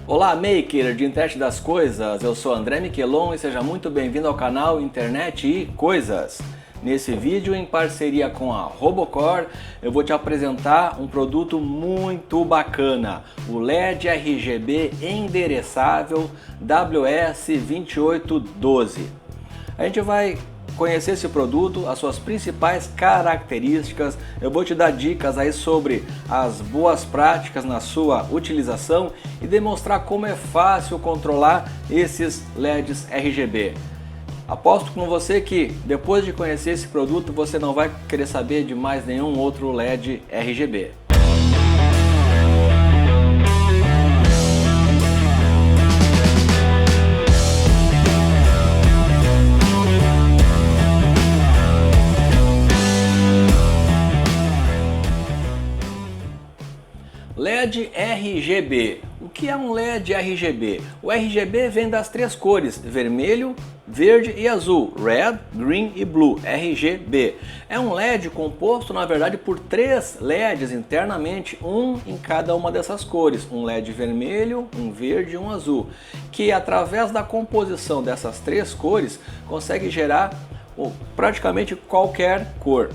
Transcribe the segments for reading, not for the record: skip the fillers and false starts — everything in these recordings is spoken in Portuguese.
Olá, maker de internet das coisas, eu sou André Miquelon e seja muito bem-vindo ao canal Internet e Coisas. Nesse vídeo, em parceria com a Robocore, eu vou te apresentar um produto muito bacana, o LED RGB endereçável WS2812. A gente vai conhecer esse produto, as suas principais características, eu vou te dar dicas aí sobre as boas práticas na sua utilização e demonstrar como é fácil controlar esses LEDs RGB. Aposto com você que depois de conhecer esse produto você não vai querer saber de mais nenhum outro LED RGB. LED RGB. O que é um LED RGB? O RGB vem das três cores, vermelho, verde e azul, Red, Green e Blue, RGB. É um LED composto, na verdade, por três LEDs internamente, um em cada uma dessas cores, um LED vermelho, um verde e um azul, que através da composição dessas três cores consegue gerar praticamente qualquer cor.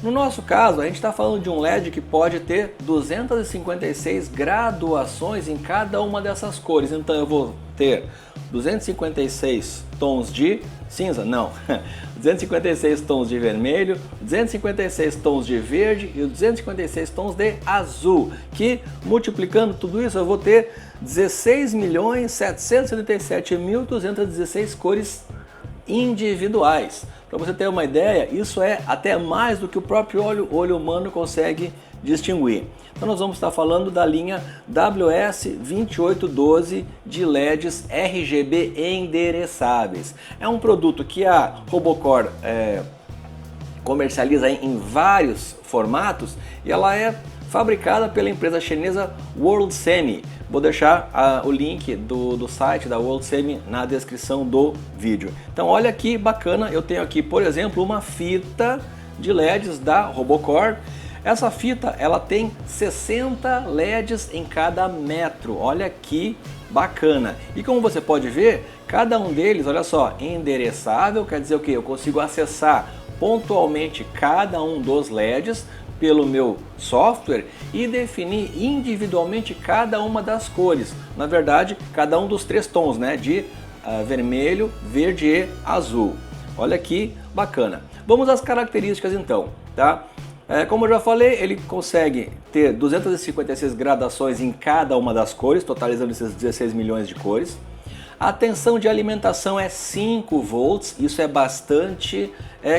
No nosso caso, a gente está falando de um LED que pode ter 256 graduações em cada uma dessas cores. Então eu vou ter 256 tons de cinza, não, 256 tons de vermelho, 256 tons de verde e 256 tons de azul, que multiplicando tudo isso eu vou ter 16.777.216 cores individuais. Para você ter uma ideia, isso é até mais do que o próprio olho humano consegue distinguir. Então nós vamos estar falando da linha WS2812 de LEDs RGB endereçáveis. É um produto que a Robocore comercializa em vários formatos e ela é fabricada pela empresa chinesa World Semi. Vou deixar o link do site da World Semi na descrição do vídeo. Então olha que bacana, eu tenho aqui, por exemplo, uma fita de LEDs da Robocore. Essa fita ela tem 60 LEDs em cada metro, olha que bacana. E como você pode ver, cada um deles, olha só, endereçável, quer dizer o que? Eu consigo acessar pontualmente cada um dos LEDs pelo meu software e definir individualmente cada uma das cores. Na verdade, cada um dos três tons, né, de vermelho, verde e azul. Olha que bacana. Vamos às características então, tá? Como eu já falei, ele consegue ter 256 gradações em cada uma das cores, totalizando esses 16 milhões de cores. A tensão de alimentação é 5 volts, isso é bastante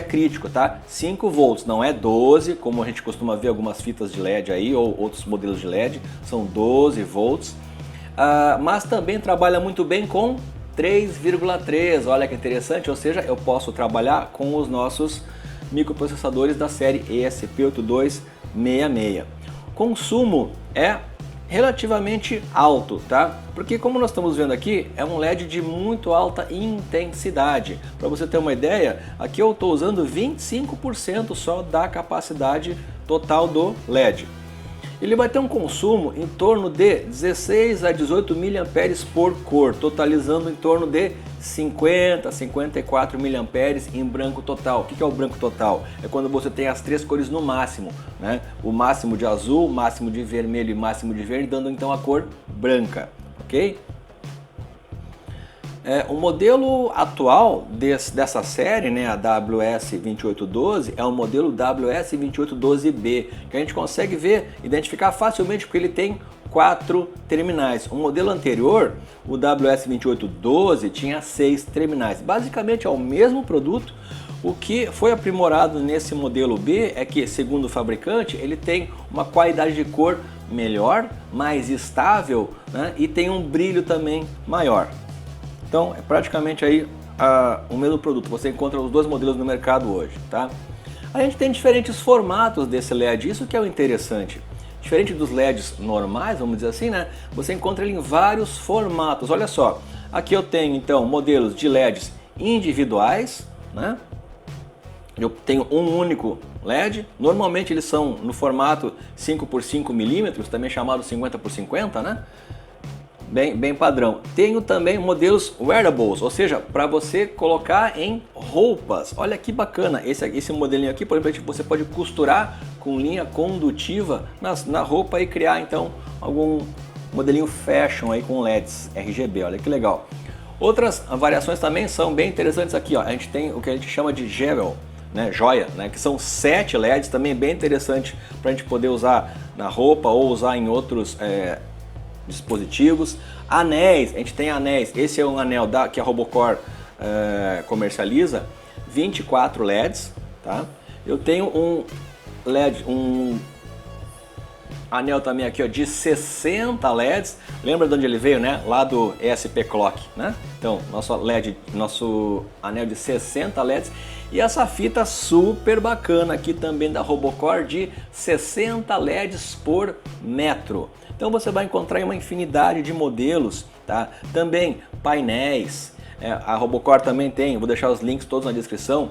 crítico, tá? 5 volts, não é 12, como a gente costuma ver algumas fitas de LED aí, ou outros modelos de LED, são 12 volts. Mas também trabalha muito bem com 3,3, olha que interessante, ou seja, eu posso trabalhar com os nossos microprocessadores da série ESP8266. Consumo é relativamente alto, tá? Porque como nós estamos vendo aqui, é um LED de muito alta intensidade. Para você ter uma ideia, aqui eu estou usando 25% só da capacidade total do LED. Ele vai ter um consumo em torno de 16 a 18 mAh por cor, totalizando em torno de 50 a 54 mAh em branco total. O que é o branco total? É quando você tem as três cores no máximo, né? O máximo de azul, máximo de vermelho e máximo de verde, dando então a cor branca, ok? O modelo atual dessa série, né, a WS2812, é o modelo WS2812B, que a gente consegue identificar facilmente porque ele tem 4 terminais. O modelo anterior, o WS2812, tinha 6 terminais. Basicamente é o mesmo produto. O que foi aprimorado nesse modelo B é que, segundo o fabricante, ele tem uma qualidade de cor melhor, mais estável, né, e tem um brilho também maior. Então é praticamente aí o mesmo produto, você encontra os dois modelos no mercado hoje, tá? A gente tem diferentes formatos desse LED, isso que é o interessante. Diferente dos LEDs normais, vamos dizer assim, né? Você encontra ele em vários formatos. Olha só, aqui eu tenho então modelos de LEDs individuais, né? Eu tenho um único LED, normalmente eles são no formato 5 por 5 milímetros, também chamado 50 por 50, né? bem padrão. Tenho também modelos wearables, ou seja, para você colocar em roupas. Olha que bacana, esse modelinho aqui, por exemplo, você pode costurar com linha condutiva na roupa e criar então algum modelinho fashion aí com LEDs RGB, olha que legal. Outras variações também são bem interessantes aqui, ó. A gente tem o que a gente chama de jewel, né, joia, né, que são 7 LEDs, também bem interessante para a gente poder usar na roupa ou usar em outros dispositivos. Anéis, a gente tem anéis, esse é um anel que a Robocore comercializa, 24 LEDs, tá? Eu tenho um LED, um anel também aqui, ó, de 60 LEDs. Lembra de onde ele veio, né? Lá do ESP Clock, né? Então, nosso anel de 60 LEDs. E essa fita super bacana aqui também da Robocore de 60 LEDs por metro. Então você vai encontrar uma infinidade de modelos, tá? Também painéis. A Robocore também tem, vou deixar os links todos na descrição.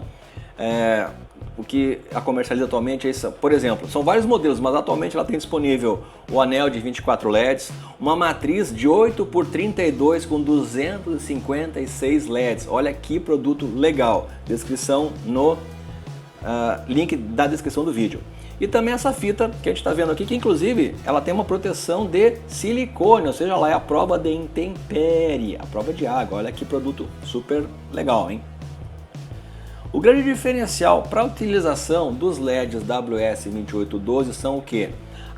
O que a comercializa atualmente é isso. Por exemplo, são vários modelos, mas atualmente ela tem disponível o anel de 24 LEDs, uma matriz de 8 por 32 com 256 LEDs. Olha que produto legal. Descrição no link da descrição do vídeo. E também essa fita que a gente está vendo aqui, que inclusive ela tem uma proteção de silicone, ou seja, ela é a prova de intempérie, a prova de água. Olha que produto super legal, hein? O grande diferencial para a utilização dos LEDs WS2812 são o que?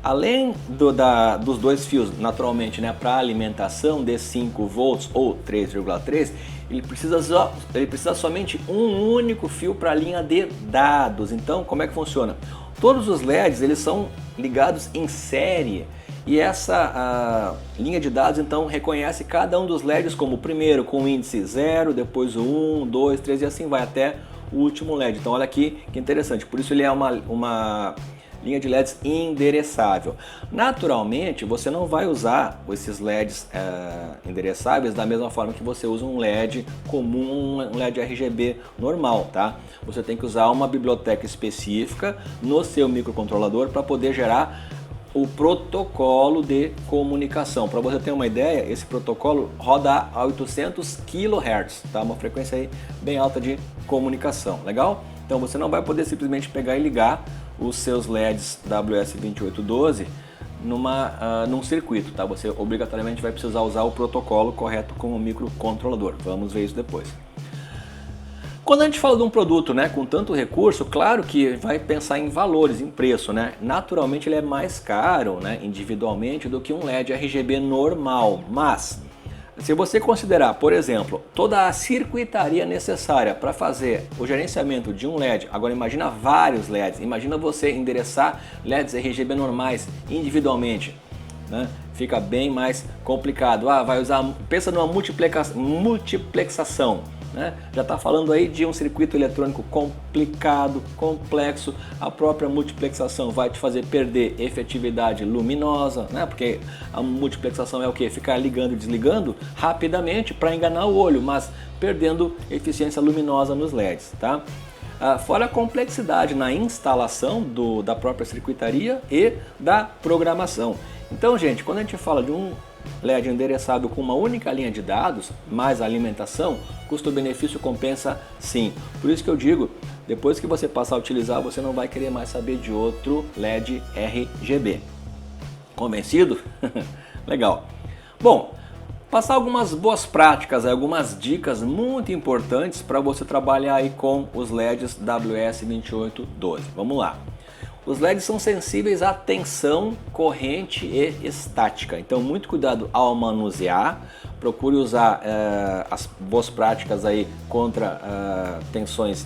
Além dos dois fios, naturalmente, né, para alimentação de 5 volts ou 3,3, ele precisa somente um único fio para a linha de dados. Então, como é que funciona? Todos os LEDs eles são ligados em série e essa linha de dados então reconhece cada um dos LEDs como o primeiro com o índice 0, depois o 1, 2, 3 e assim vai até o último LED. Então olha aqui que interessante, por isso ele é uma linha de LEDs endereçável. Naturalmente você não vai usar esses LEDs endereçáveis da mesma forma que você usa um LED comum, um LED RGB normal, tá? Você tem que usar uma biblioteca específica no seu microcontrolador para poder gerar o protocolo de comunicação. Para você ter uma ideia, esse protocolo roda a 800 kHz, tá? Uma frequência aí bem alta de comunicação, legal? Então você não vai poder simplesmente pegar e ligar os seus LEDs WS2812 num circuito, tá? Você obrigatoriamente vai precisar usar o protocolo correto com o microcontrolador. Vamos ver isso depois. Quando a gente fala de um produto, né, com tanto recurso, claro que vai pensar em valores, em preço, né? Naturalmente ele é mais caro, né, individualmente do que um LED RGB normal, mas se você considerar, por exemplo, toda a circuitaria necessária para fazer o gerenciamento de um LED, agora imagina vários LEDs, imagina você endereçar LEDs RGB normais individualmente, né? Fica bem mais complicado. Vai usar, pensa numa multiplexação. Né? Já está falando aí de um circuito eletrônico complicado, complexo. A própria multiplexação vai te fazer perder efetividade luminosa, né? Porque a multiplexação é o que? Ficar ligando e desligando rapidamente para enganar o olho, mas perdendo eficiência luminosa nos LEDs, tá? Fora a complexidade na instalação da própria circuitaria e da programação. Então, gente, quando a gente fala de um LED endereçado com uma única linha de dados, mais a alimentação, custo-benefício compensa sim. Por isso que eu digo, depois que você passar a utilizar, você não vai querer mais saber de outro LED RGB. Convencido? Legal. Bom, passar algumas boas práticas, algumas dicas muito importantes para você trabalhar aí com os LEDs WS2812. Vamos lá. Os LEDs são sensíveis à tensão, corrente e estática, então muito cuidado ao manusear. Procure usar as boas práticas aí contra tensões,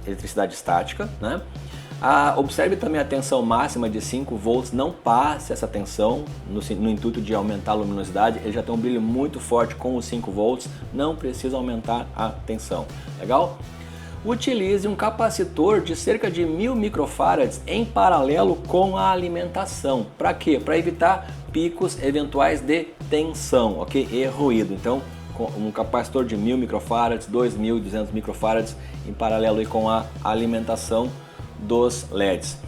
eletricidade estática, né? Observe também a tensão máxima de 5 volts, não passe essa tensão no intuito de aumentar a luminosidade. Ele já tem um brilho muito forte com os 5 volts, não precisa aumentar a tensão, legal? Utilize um capacitor de cerca de 1000 microfarads em paralelo com a alimentação. Para quê? Para evitar picos eventuais de tensão, ok? E ruído. Então, um capacitor de 1000 microfarads, 2200 microfarads em paralelo aí com a alimentação dos LEDs.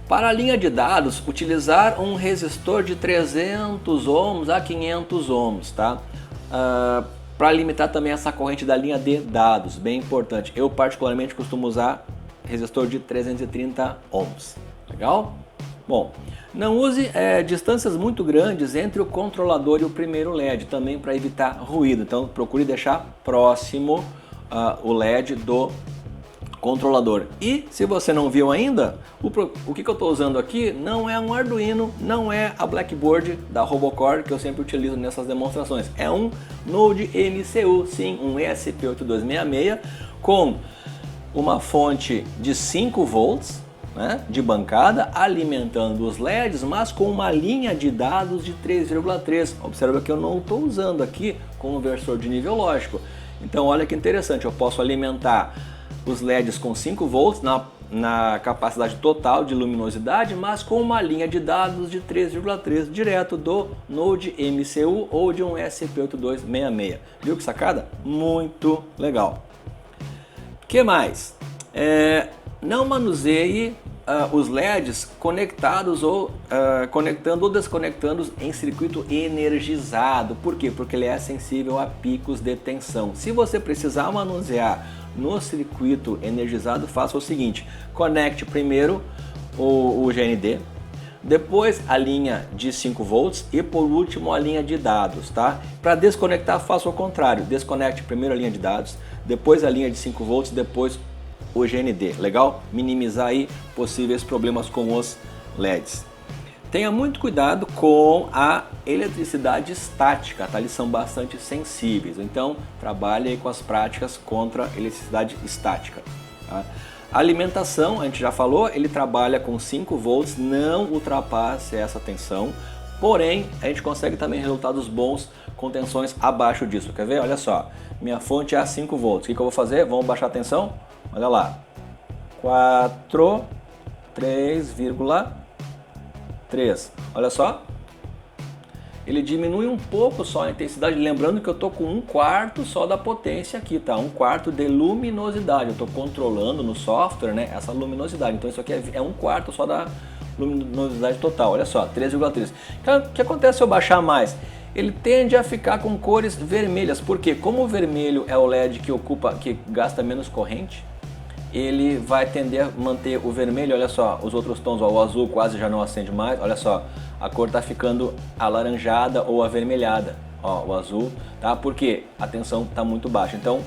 Para a linha de dados, utilizar um resistor de 300 ohms a 500 ohms, tá? Para limitar também essa corrente da linha de dados, bem importante. Eu particularmente costumo usar resistor de 330 ohms, legal? Bom, não use distâncias muito grandes entre o controlador e o primeiro LED, também para evitar ruído. Então procure deixar próximo o LED do controlador. E se você não viu ainda, o que eu estou usando aqui não é um Arduino, não é a Blackboard da Robocore que eu sempre utilizo nessas demonstrações. É um Node MCU, sim, um ESP8266 com uma fonte de 5 volts, né, de bancada, alimentando os LEDs, mas com uma linha de dados de 3,3. Observa que eu não estou usando aqui conversor de nível lógico. Então olha que interessante, eu posso alimentar os LEDs com 5 volts na capacidade total de luminosidade, mas com uma linha de dados de 3,3 direto do Node MCU ou de um ESP8266. Viu que sacada? Muito legal. O que mais? Não manuseie os LEDs conectados ou conectando ou desconectando em circuito energizado. Por quê? Porque ele é sensível a picos de tensão. Se você precisar manusear no circuito energizado, faça o seguinte: conecte primeiro o GND, depois a linha de 5 volts e por último a linha de dados, tá? Para desconectar, faça o contrário: desconecte primeiro a linha de dados, depois a linha de 5 volts, depois o GND. Legal? Minimizar aí possíveis problemas com os LEDs. Tenha muito cuidado com a eletricidade estática, tá? Eles são bastante sensíveis, então trabalhe aí com as práticas contra a eletricidade estática, tá? A alimentação, a gente já falou, ele trabalha com 5 volts, não ultrapasse essa tensão, porém a gente consegue também resultados bons com tensões abaixo disso. Quer ver? Olha só, minha fonte é a 5 volts, o que eu vou fazer? Vamos baixar a tensão? Olha lá, 4, 3,3. Olha só, ele diminui um pouco só a intensidade, lembrando que eu estou com 1/4 só da potência aqui, tá? 1/4 de luminosidade, eu estou controlando no software, né, essa luminosidade, então isso aqui é 1/4 só da luminosidade total. Olha só, 3,3. O que acontece se eu baixar mais? Ele tende a ficar com cores vermelhas, porque como o vermelho é o LED que gasta menos corrente, ele vai tender a manter o vermelho. Olha só, os outros tons, ó, o azul quase já não acende mais, olha só, a cor está ficando alaranjada ou avermelhada, ó, o azul, tá? Porque a tensão está muito baixa. Então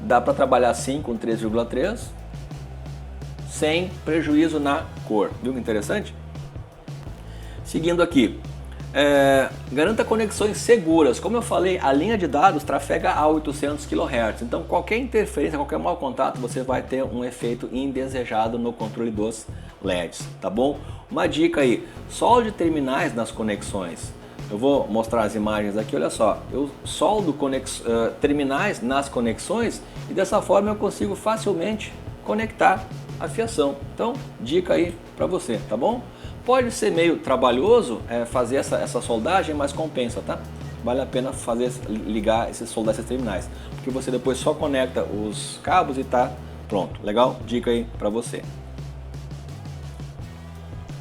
dá para trabalhar assim com 3,3 sem prejuízo na cor. Viu que interessante? Seguindo aqui, garanta conexões seguras. Como eu falei, a linha de dados trafega a 800 kHz, então qualquer interferência, qualquer mau contato, você vai ter um efeito indesejado no controle dos LEDs, tá bom? Uma dica aí: solde terminais nas conexões. Eu vou mostrar as imagens aqui, olha só, eu soldo terminais nas conexões e dessa forma eu consigo facilmente conectar a fiação. Então, dica aí para você, tá bom? Pode ser meio trabalhoso fazer essa soldagem, mas compensa, tá? Vale a pena soldar esses terminais, porque você depois só conecta os cabos e tá pronto. Legal? Dica aí para você.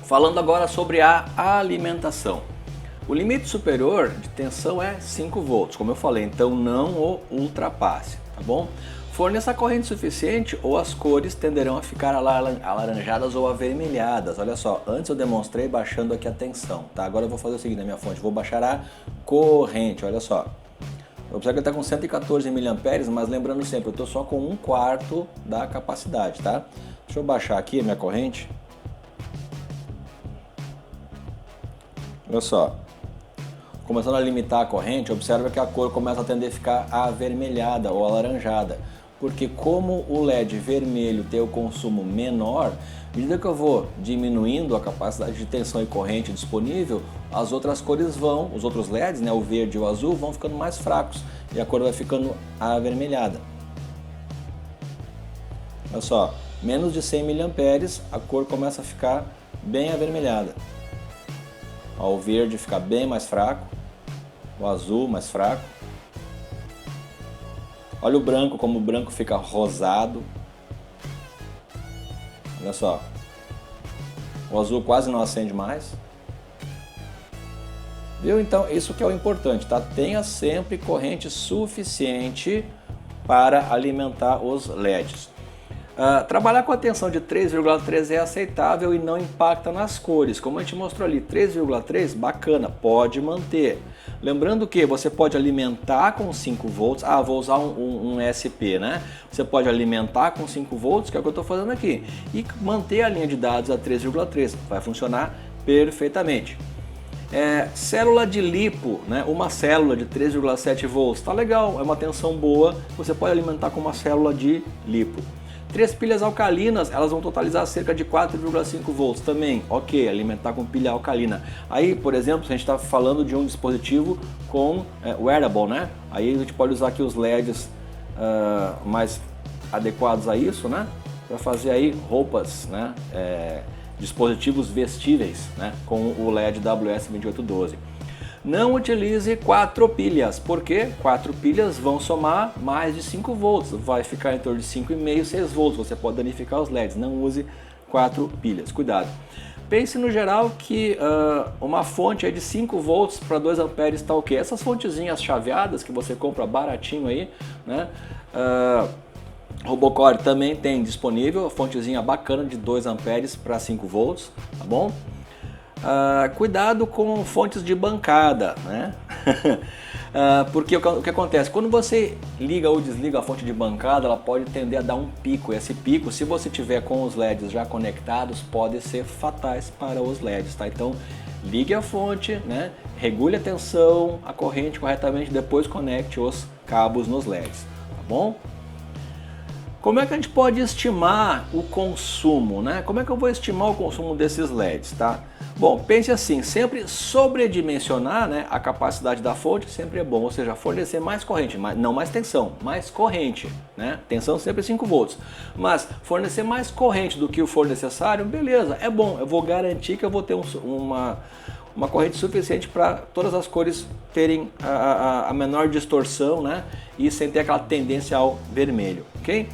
Falando agora sobre a alimentação. O limite superior de tensão é 5 volts, como eu falei, então não o ultrapasse, tá bom? Forneça corrente suficiente ou as cores tenderão a ficar alaranjadas ou avermelhadas. Olha só, antes eu demonstrei baixando aqui a tensão, tá? Agora eu vou fazer o seguinte na minha fonte, vou baixar a corrente, olha só. Observe que ele está com 114 mA, mas lembrando sempre, eu estou só com 1/4 da capacidade, tá? Deixa eu baixar aqui a minha corrente. Olha só. Começando a limitar a corrente, observa que a cor começa a tender a ficar avermelhada ou alaranjada. Porque como o LED vermelho tem o consumo menor, à medida que eu vou diminuindo a capacidade de tensão e corrente disponível, as outras cores os outros LEDs, né, o verde e o azul, vão ficando mais fracos e a cor vai ficando avermelhada. Olha só, menos de 100 mA, a cor começa a ficar bem avermelhada. Ó, o verde fica bem mais fraco, o azul mais fraco. Olha o branco, como o branco fica rosado. Olha só. O azul quase não acende mais. Viu? Então, isso que é o importante, tá? Tenha sempre corrente suficiente para alimentar os LEDs. Trabalhar com a tensão de 3,3 é aceitável e não impacta nas cores. Como a gente mostrou ali, 3,3, bacana, pode manter. Lembrando que você pode alimentar com 5 volts. Vou usar um SP, né? Você pode alimentar com 5 volts, que é o que eu estou fazendo aqui, e manter a linha de dados a 3,3. Vai funcionar perfeitamente. Célula de lipo, né? Uma célula de 3,7 volts, tá legal, é uma tensão boa, você pode alimentar com uma célula de lipo. 3 pilhas alcalinas, elas vão totalizar cerca de 4,5 volts também, ok, alimentar com pilha alcalina. Aí, por exemplo, se a gente está falando de um dispositivo com wearable, né? Aí a gente pode usar aqui os LEDs mais adequados a isso, né? Para fazer aí roupas, né? Dispositivos vestíveis, né? Com o LED WS2812. Não utilize 4 pilhas, porque 4 pilhas vão somar mais de 5 volts, vai ficar em torno de 5,5, 6 volts, você pode danificar os LEDs, não use 4 pilhas, cuidado. Pense no geral que uma fonte aí de 5 volts para 2 amperes está ok. Essas fontezinhas chaveadas que você compra baratinho aí, né? Robocore também tem disponível, fontezinha bacana de 2 amperes para 5 volts, tá bom? Cuidado com fontes de bancada, né? Porque o que acontece? Quando você liga ou desliga a fonte de bancada, ela pode tender a dar um pico. Esse pico, se você tiver com os LEDs já conectados, pode ser fatais para os LEDs, tá? Então, ligue a fonte, né? Regule a tensão, a corrente corretamente, depois conecte os cabos nos LEDs, tá bom? Como é que a gente pode estimar o consumo, né? Como é que eu vou estimar o consumo desses LEDs, tá? Bom, pense assim, sempre sobredimensionar, né, a capacidade da fonte sempre é bom, ou seja, fornecer mais corrente, não mais tensão, mais corrente, né? Tensão sempre 5 volts, mas fornecer mais corrente do que o for necessário, beleza, é bom, eu vou garantir que eu vou ter uma corrente suficiente para todas as cores terem a menor distorção, né? E sem ter aquela tendência ao vermelho, ok?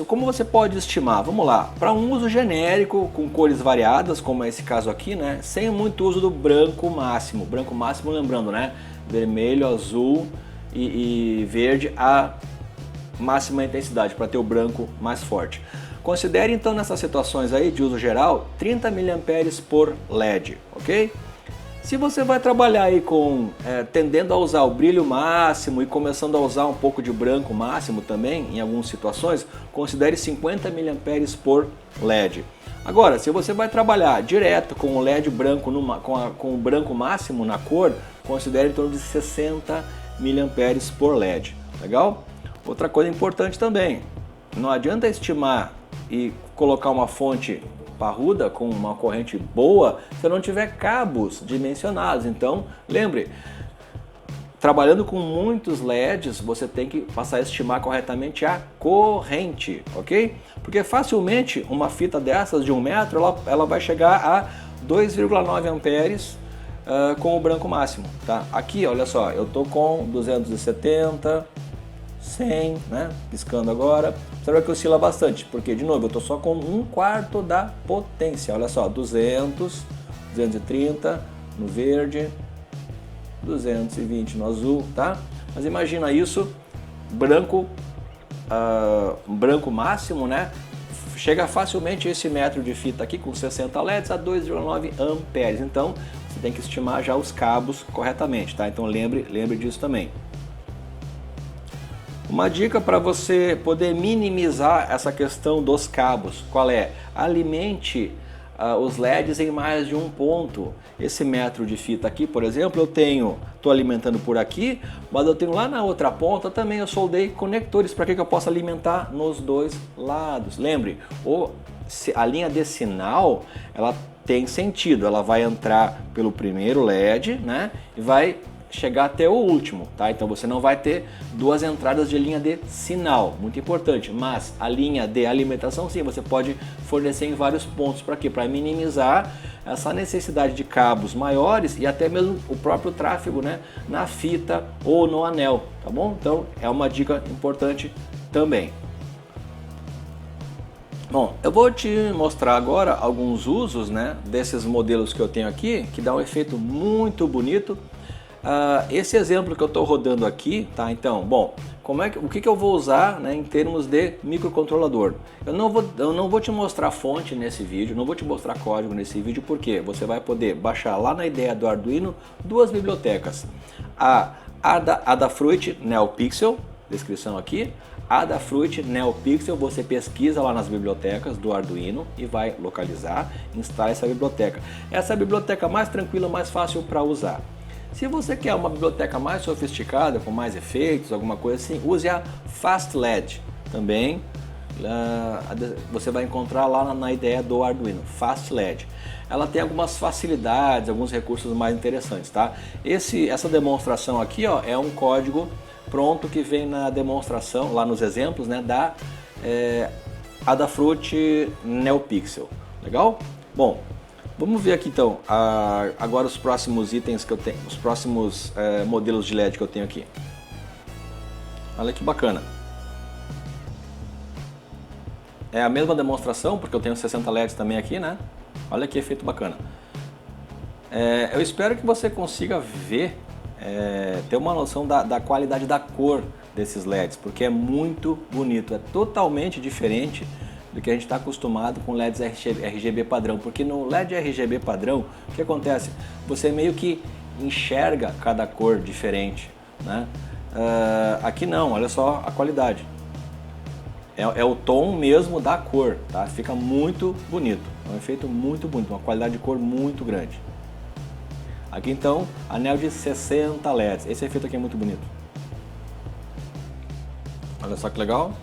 Como você pode estimar? Vamos lá, para um uso genérico com cores variadas, como é esse caso aqui, né? Sem muito uso do branco máximo. Branco máximo, lembrando, né? Vermelho, azul e verde a máxima intensidade para ter o branco mais forte. Considere então nessas situações aí de uso geral 30 mA por LED, ok? Se você vai trabalhar aí tendendo a usar o brilho máximo e começando a usar um pouco de branco máximo também, em algumas situações, considere 50 mA por LED. Agora, se você vai trabalhar direto com o LED branco, com o branco máximo na cor, considere em torno de 60 mA por LED. Legal? Outra coisa importante também, não adianta estimar e colocar uma fonte parruda com uma corrente boa se não tiver cabos dimensionados. Então, lembre, trabalhando com muitos LEDs, você tem que passar a estimar corretamente a corrente, ok? Porque facilmente uma fita dessas de 1 metro, ela vai chegar a 2,9 amperes com o branco máximo, tá? Aqui, olha só, eu tô com 270, 100, né? Piscando agora. Você vai que oscila bastante, porque de novo eu estou só com 1/4 da potência. Olha só, 200, 230 no verde, 220 no azul, tá? Mas imagina isso, branco máximo, né? Chega facilmente esse metro de fita aqui com 60 LEDs a 2,9 amperes. Então você tem que estimar já os cabos corretamente, tá? Então lembre disso também. Uma dica para você poder minimizar essa questão dos cabos, qual é? Alimente os LEDs em mais de um ponto. Esse metro de fita aqui, por exemplo, estou alimentando por aqui, mas eu tenho lá na outra ponta também eu soldei conectores para que eu possa alimentar nos dois lados. Lembre, a linha de sinal, ela tem sentido, ela vai entrar pelo primeiro LED, né? E vai chegar até o último, tá? Então você não vai ter duas entradas de linha de sinal, muito importante, mas a linha de alimentação sim, você pode fornecer em vários pontos. Para quê? Para minimizar essa necessidade de cabos maiores e até mesmo o próprio tráfego, né, na fita ou no anel, tá bom? Então é uma dica importante também. Bom, eu vou te mostrar agora alguns usos, né, desses modelos que eu tenho aqui, que dá um efeito muito bonito. Esse exemplo que eu estou rodando aqui, tá? Então, bom, o que eu vou usar, né, em termos de microcontrolador? Eu não vou te mostrar fonte nesse vídeo, não vou te mostrar código nesse vídeo, porque você vai poder baixar lá na IDE do Arduino duas bibliotecas. A Adafruit NeoPixel, descrição aqui. Adafruit NeoPixel, você pesquisa lá nas bibliotecas do Arduino e vai localizar, instala essa biblioteca. Essa é a biblioteca mais tranquila, mais fácil para usar. Se você quer uma biblioteca mais sofisticada, com mais efeitos, alguma coisa assim, use a FastLED. Também você vai encontrar lá na IDE do Arduino, FastLED. Ela tem algumas facilidades, alguns recursos mais interessantes, tá? Essa demonstração aqui, ó, é um código pronto que vem na demonstração, lá nos exemplos, né, da Adafruit NeoPixel. Legal? Bom, vamos ver aqui então agora os próximos itens que eu tenho, os próximos modelos de LED que eu tenho aqui. Olha que bacana. É a mesma demonstração, porque eu tenho 60 LEDs também aqui, né? Olha que efeito bacana. Eu espero que você consiga ver, ter uma noção da qualidade da cor desses LEDs, porque é muito bonito, é totalmente diferente do que a gente está acostumado com LEDs RGB padrão, porque no LED RGB padrão, o que acontece? Você meio que enxerga cada cor diferente, né? Aqui não, olha só a qualidade. É o tom mesmo da cor, tá? Fica muito bonito, é um efeito muito bonito, uma qualidade de cor muito grande. Aqui então, anel de 60 LEDs, esse efeito aqui é muito bonito. Olha só que legal.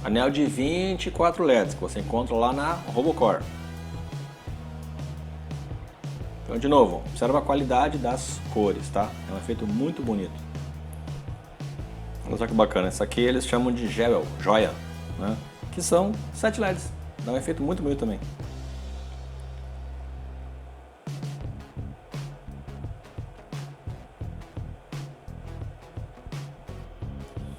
Anel de 24 LEDs, que você encontra lá na Robocore. Então de novo, observa a qualidade das cores, tá? É um efeito muito bonito. Olha só que bacana, essa aqui eles chamam de joia, né? Que são 7 LEDs, dá um efeito muito bonito também.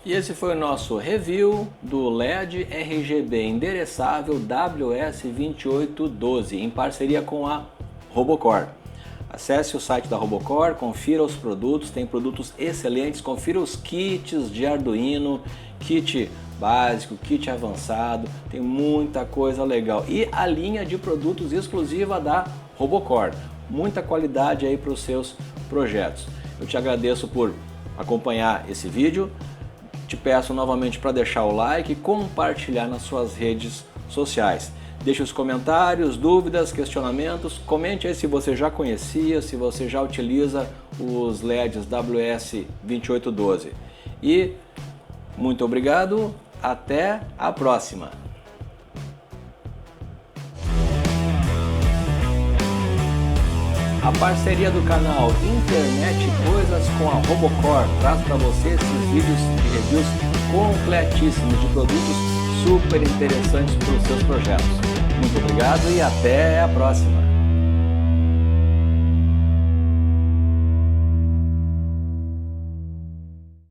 E esse foi o nosso review do LED RGB endereçável WS2812 em parceria com a Robocore. Acesse o site da Robocore, confira os produtos, tem produtos excelentes, confira os kits de Arduino, kit básico, kit avançado, tem muita coisa legal. E a linha de produtos exclusiva da Robocore, muita qualidade aí para os seus projetos. Eu te agradeço por acompanhar esse vídeo. Te peço novamente para deixar o like e compartilhar nas suas redes sociais. Deixe os comentários, dúvidas, questionamentos. Comente aí se você já conhecia, se você já utiliza os LEDs WS2812. E muito obrigado, até a próxima! A parceria do canal Internet Coisas com a Robocore traz para você esses vídeos de reviews completíssimos de produtos super interessantes para os seus projetos. Muito obrigado e até a próxima!